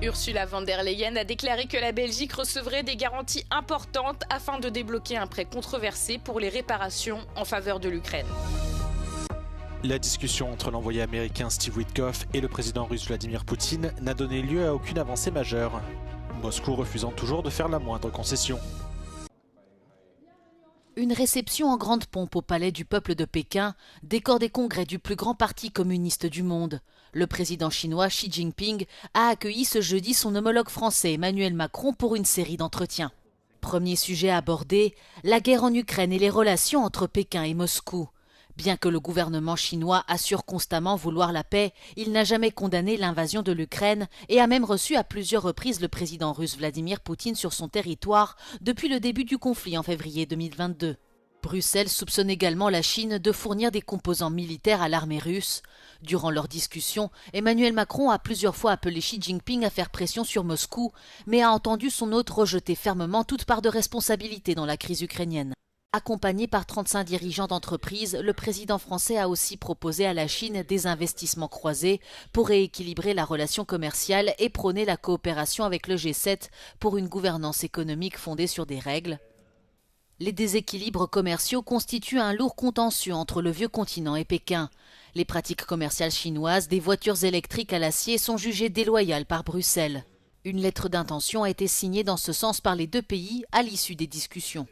Ursula von der Leyen a déclaré que la Belgique recevrait des garanties importantes afin de débloquer un prêt controversé pour les réparations en faveur de l'Ukraine. La discussion entre l'envoyé américain Steve Witkoff et le président russe Vladimir Poutine n'a donné lieu à aucune avancée majeure, Moscou refusant toujours de faire la moindre concession. Une réception en grande pompe au palais du peuple de Pékin, décor des congrès du plus grand parti communiste du monde. Le président chinois Xi Jinping a accueilli ce jeudi son homologue français Emmanuel Macron pour une série d'entretiens. Premier sujet abordé, la guerre en Ukraine et les relations entre Pékin et Moscou. Bien que le gouvernement chinois assure constamment vouloir la paix, il n'a jamais condamné l'invasion de l'Ukraine et a même reçu à plusieurs reprises le président russe Vladimir Poutine sur son territoire depuis le début du conflit en février 2022. Bruxelles soupçonne également la Chine de fournir des composants militaires à l'armée russe. Durant leur discussion, Emmanuel Macron a plusieurs fois appelé Xi Jinping à faire pression sur Moscou, mais a entendu son hôte rejeter fermement toute part de responsabilité dans la crise ukrainienne. Accompagné par 35 dirigeants d'entreprises, le président français a aussi proposé à la Chine des investissements croisés pour rééquilibrer la relation commerciale et prôner la coopération avec le G7 pour une gouvernance économique fondée sur des règles. Les déséquilibres commerciaux constituent un lourd contentieux entre le vieux continent et Pékin. Les pratiques commerciales chinoises des voitures électriques à l'acier sont jugées déloyales par Bruxelles. Une lettre d'intention a été signée dans ce sens par les deux pays à l'issue des discussions.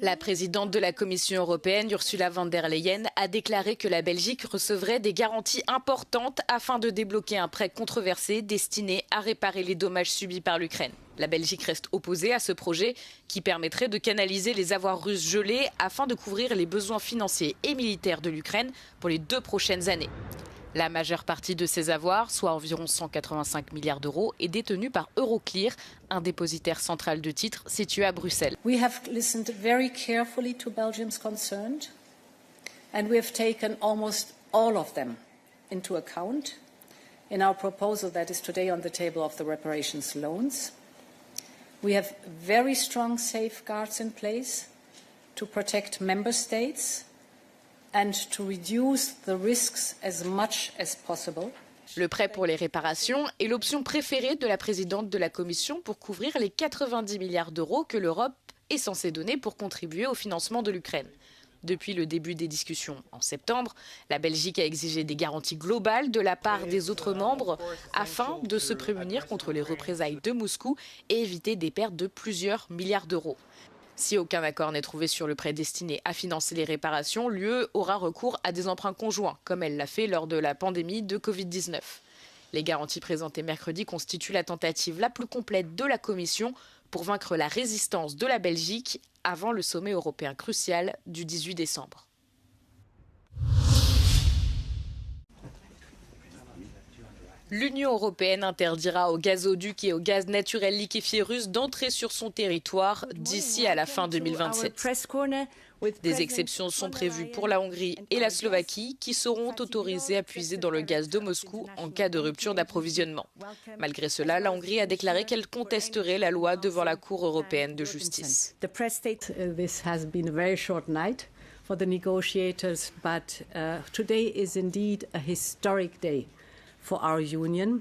La présidente de la Commission européenne, Ursula von der Leyen, a déclaré que la Belgique recevrait des garanties importantes afin de débloquer un prêt controversé destiné à réparer les dommages subis par l'Ukraine. La Belgique reste opposée à ce projet qui permettrait de canaliser les avoirs russes gelés afin de couvrir les besoins financiers et militaires de l'Ukraine pour les 2 prochaines années. La majeure partie de ces avoirs, soit environ 185 milliards d'euros, est détenue par Euroclear, un dépositaire central de titres situé à Bruxelles. We have listened very carefully to Belgium's concerns and we have taken almost all of them into account in our proposal that is today on the table of the reparations loans. We have very strong safeguards in place to protect member states and to reduce the risks as much as possible. Le prêt pour les réparations est l'option préférée de la présidente de la Commission pour couvrir les 90 milliards d'euros que l'Europe est censée donner pour contribuer au financement de l'Ukraine. Depuis le début des discussions en septembre, la Belgique a exigé des garanties globales de la part des autres membres afin de se prémunir contre les représailles de Moscou et éviter des pertes de plusieurs milliards d'euros. Si aucun accord n'est trouvé sur le prêt destiné à financer les réparations, l'UE aura recours à des emprunts conjoints, comme elle l'a fait lors de la pandémie de Covid-19. Les garanties présentées mercredi constituent la tentative la plus complète de la Commission pour vaincre la résistance de la Belgique avant le sommet européen crucial du 18 décembre. L'Union européenne interdira aux gazoducs et au gaz naturel liquéfié russe d'entrer sur son territoire d'ici à la fin 2027. Des exceptions sont prévues pour la Hongrie et la Slovaquie qui seront autorisées à puiser dans le gaz de Moscou en cas de rupture d'approvisionnement. Malgré cela, la Hongrie a déclaré qu'elle contesterait la loi devant la Cour européenne de justice. For the negotiators, but today is indeed a historic day for our union.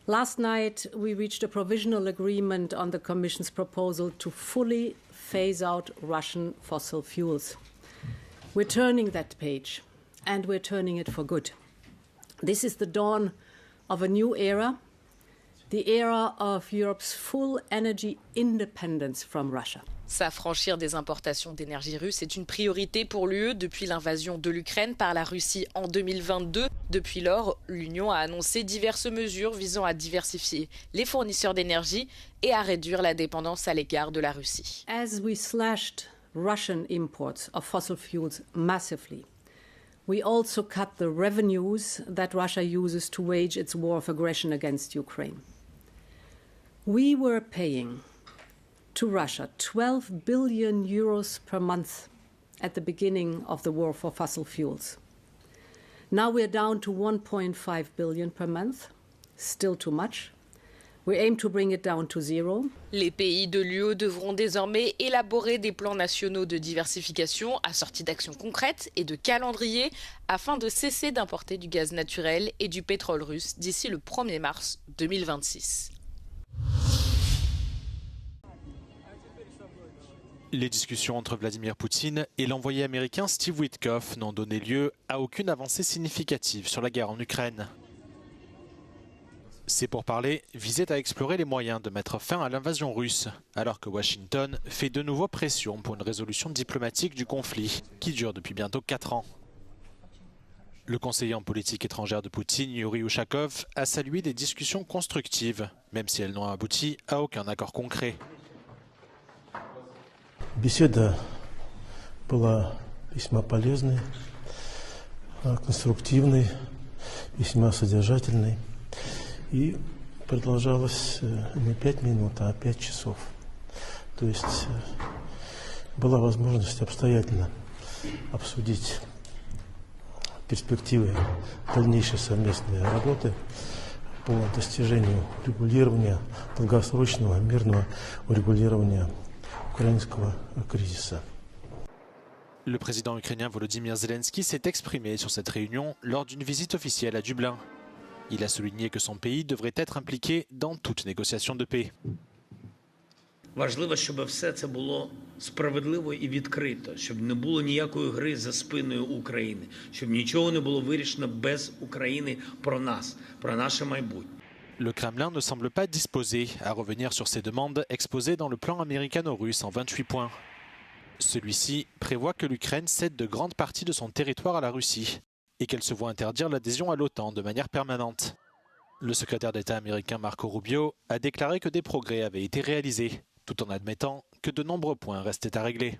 Last night, we reached a provisional agreement on the Commission's proposal to fully phase out Russian fossil fuels. We're turning that page, and we're turning it for good. This is the dawn of a new era, the era of Europe's full energy independence from Russia. S'affranchir des importations d'énergie russe est une priorité pour l'UE depuis l'invasion de l'Ukraine par la Russie en 2022. Depuis lors, l'Union a annoncé diverses mesures visant à diversifier les fournisseurs d'énergie et à réduire la dépendance à l'égard de la Russie. As we slashed Russian imports of fossil fuels massively, we also cut the revenues that Russia uses to wage its war of aggression against Ukraine. We were paying to Russia 12 billion euros per month at the beginning of the war for fossil fuels. Now we're down to 1.5 billion per month, still too much. We aim to bring it down to zero. Les pays de l'UE devront désormais élaborer des plans nationaux de diversification assortis d'actions concrètes et de calendriers afin de cesser d'importer du gaz naturel et du pétrole russe d'ici le 1er mars 2026. Les discussions entre Vladimir Poutine et l'envoyé américain Steve Witkoff n'ont donné lieu à aucune avancée significative sur la guerre en Ukraine. Ces pourparlers visaient à explorer les moyens de mettre fin à l'invasion russe, alors que Washington fait de nouveau pression pour une résolution diplomatique du conflit, qui dure depuis bientôt 4 ans. Le conseiller en politique étrangère de Poutine, Yuri Ushakov, a salué des discussions constructives, même si elles n'ont abouti à aucun accord concret. Беседа была весьма полезной, конструктивной, весьма содержательной и продолжалась не 5 минут, а 5 часов. То есть была возможность обстоятельно обсудить перспективы дальнейшей совместной работы по достижению регулирования, долгосрочного мирного урегулирования украинского кризиса. Le président ukrainien Volodymyr Zelensky s'est exprimé sur cette réunion lors d'une visite officielle à Dublin. Il a souligné que son pays devrait être impliqué dans toute négociation de paix. Важливо, щоб все це було справедливо і відкрито, щоб не було ніякої гри за спиною України, щоб нічого не було вирішено без України про нас, про наше майбутнє. Le Kremlin ne semble pas disposé à revenir sur ses demandes exposées dans le plan américano-russe en 28 points. Celui-ci prévoit que l'Ukraine cède de grandes parties de son territoire à la Russie et qu'elle se voit interdire l'adhésion à l'OTAN de manière permanente. Le secrétaire d'État américain Marco Rubio a déclaré que des progrès avaient été réalisés, tout en admettant que de nombreux points restaient à régler.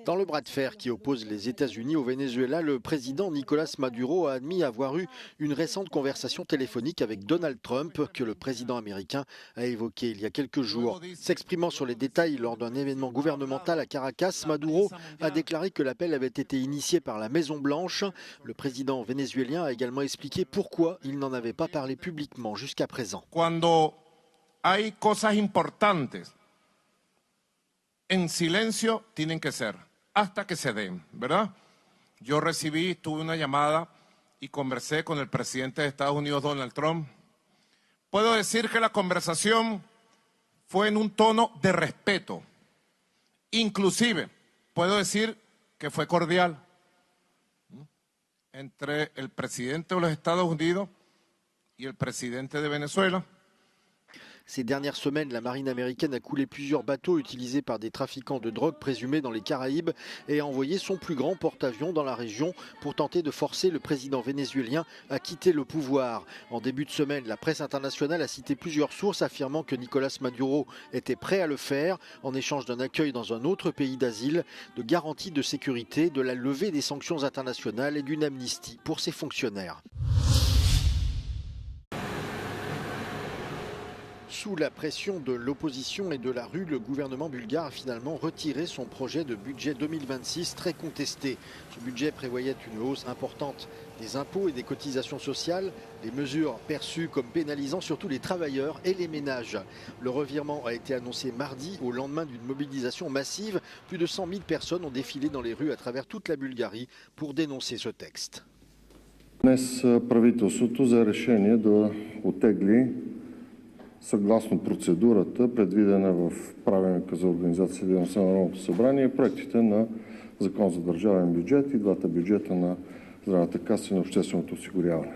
Dans le bras de fer qui oppose les États-Unis au Venezuela, le président Nicolás Maduro a admis avoir eu une récente conversation téléphonique avec Donald Trump que le président américain a évoqué il y a quelques jours. S'exprimant sur les détails lors d'un événement gouvernemental à Caracas, Maduro a déclaré que l'appel avait été initié par la Maison-Blanche. Le président vénézuélien a également expliqué pourquoi il n'en avait pas parlé publiquement jusqu'à présent. Cuando hay cosas importantes en silencio tienen que ser, hasta que se den, ¿verdad? Yo tuve una llamada y conversé con el presidente de Estados Unidos, Donald Trump. Puedo decir que la conversación fue en un tono de respeto. Inclusive, puedo decir que fue cordial entre el presidente de los Estados Unidos y el presidente de Venezuela. Ces dernières semaines, la marine américaine a coulé plusieurs bateaux utilisés par des trafiquants de drogue présumés dans les Caraïbes et a envoyé son plus grand porte-avions dans la région pour tenter de forcer le président vénézuélien à quitter le pouvoir. En début de semaine, la presse internationale a cité plusieurs sources affirmant que Nicolás Maduro était prêt à le faire en échange d'un accueil dans un autre pays d'asile, de garanties de sécurité, de la levée des sanctions internationales et d'une amnistie pour ses fonctionnaires. Sous la pression de l'opposition et de la rue, le gouvernement bulgare a finalement retiré son projet de budget 2026 très contesté. Ce budget prévoyait une hausse importante des impôts et des cotisations sociales, des mesures perçues comme pénalisant surtout les travailleurs et les ménages. Le revirement a été annoncé mardi au lendemain d'une mobilisation massive. Plus de 100 000 personnes ont défilé dans les rues à travers toute la Bulgarie pour dénoncer ce texte. Днес правителството взе решение да оттегли съгласно процедурата, предвидена в правилника за организация и дейността на Народното събрание, проектите на Закон за държавен бюджет и двата бюджета на Здравната каса и на общественото осигуряване.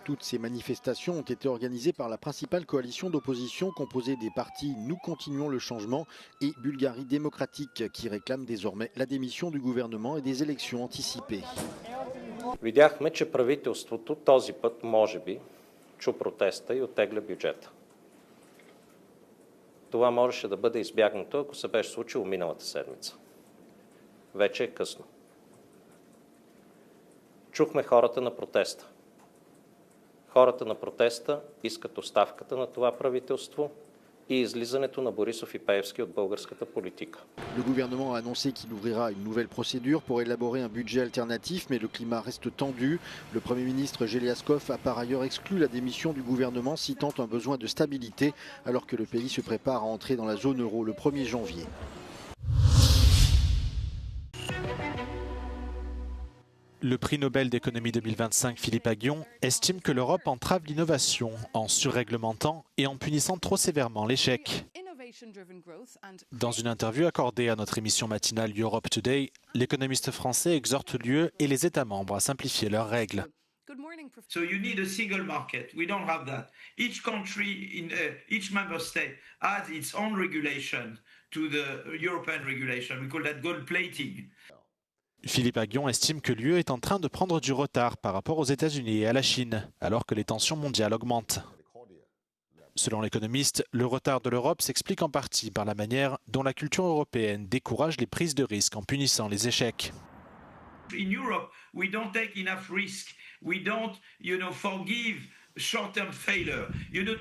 Toutes ces manifestations ont été organisées par la principale coalition d'opposition composée des partis Nous continuons le changement et Bulgarie démocratique qui réclament désormais la démission du gouvernement et des élections anticipées. Видяхме, че правителството този път може би чу протеста и оттегля бюджета. Това можеше да бъде избягнато, ако се беше случило миналата седмица. Вече е късно. Чухме хората на протеста. Хората на протеста искат оставката на това правителство и излизането на Борисов и Пеевски от българската политика. Le gouvernement a annoncé qu'il ouvrira une nouvelle procédure pour élaborer un budget alternatif, mais le climat reste tendu. Le Premier ministre Geliaskov a par ailleurs exclu la démission du gouvernement, citant un besoin de stabilité, alors que le pays se prépare à entrer dans la zone euro le 1er janvier. Le prix Nobel d'économie 2025, Philippe Aghion, estime que l'Europe entrave l'innovation en surréglementant et en punissant trop sévèrement l'échec. Dans une interview accordée à notre émission matinale Europe Today, l'économiste français exhorte l'UE et les États membres à simplifier leurs règles. So you need a single market. We don't have that. Each country, each member state has its own regulation to the European regulation. We call that gold plating. Philippe Aghion estime que l'UE est en train de prendre du retard par rapport aux États-Unis et à la Chine, alors que les tensions mondiales augmentent. Selon l'économiste, le retard de l'Europe s'explique en partie par la manière dont la culture européenne décourage les prises de risques en punissant les échecs. In Europe, we don't take enough risk. We don't, forgive short-term failure.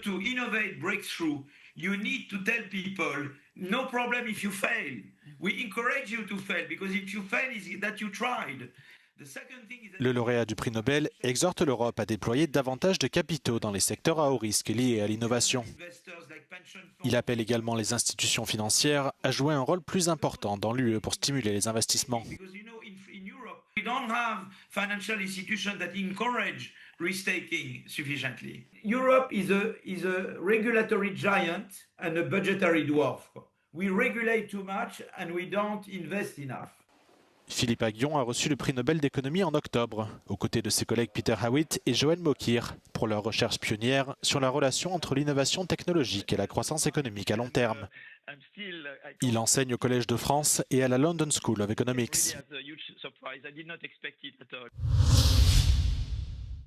To innovate breakthrough, you need to tell people, no problem if you fail. We encourage you to fail because if you fail, it's that you tried. Le lauréat du prix Nobel exhorte l'Europe à déployer davantage de capitaux dans les secteurs à haut risque liés à l'innovation. Il appelle également les institutions financières à jouer un rôle plus important dans l'UE pour stimuler les investissements. We don't have financial institutions that encourage risk-taking sufficiently. Europe is a regulatory giant and a budgetary dwarf. We regulate too much and we don't invest enough. Philippe Aghion a reçu le prix Nobel d'économie en octobre, aux côtés de ses collègues Peter Howitt et Joël Mokyr, pour leurs recherches pionnières sur la relation entre l'innovation technologique et la croissance économique à long terme. Il enseigne au Collège de France et à la London School of Economics.